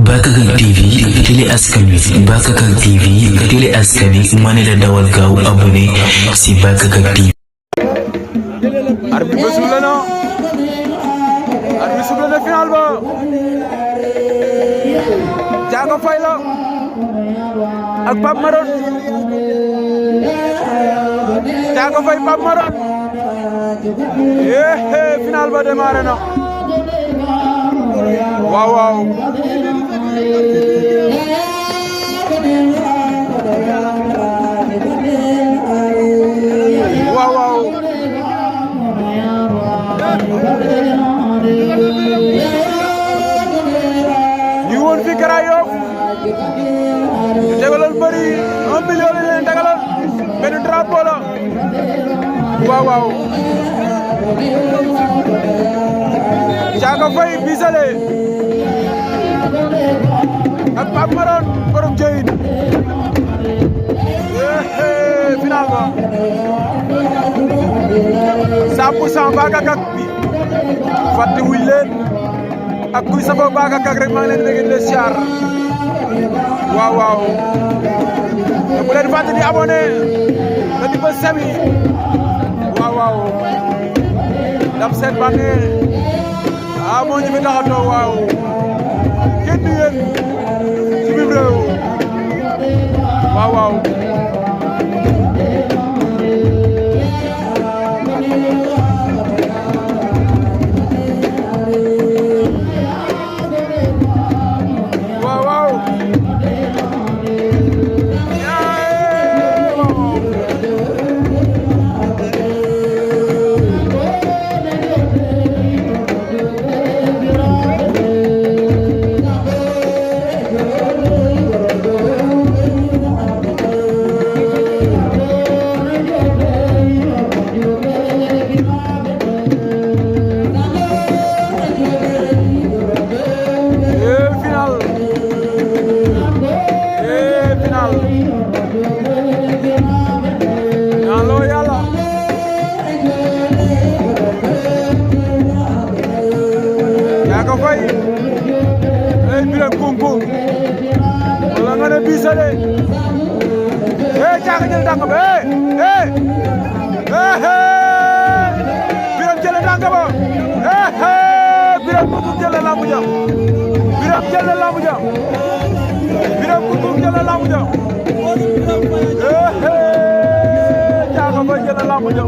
Bakakak TV télé askan wi Bakakak TV télé askan wi ma ne la dawal gaaw abonné si Bakakak TV. arbitre bi soufflé na final ba Thiaka Faye la ak Pape Maron Thiaka Faye Pape Maron final ba démarré na waaw ñu woon fi Grand Yoff tegaloon bëri 1 million lañ leen tegaloon benn drapeau la waaw Thiaka Faye Bisale ak Pape Maron borom Joyin final ba 100% Bakakak bi fàtte wuñ leen ak kuy safoo Bakakak rek maa ngi leen di bëgg di siyaar waaw te bu leen fàtte di abonné te di ko semi waaw dam seen bànnee moo ñu fi taxatoo waaw kenn du yéen ci biir réew waaw Thiaka Faye Biram Kungkung wala nga ne Bisale Thiaka jël tànk ba Biram jël tànk ba Biram Kungkung jël lambu ja Biram jël lambu ja Biram Kungkung jël lambu ja Thiaka Faye jël lambu ja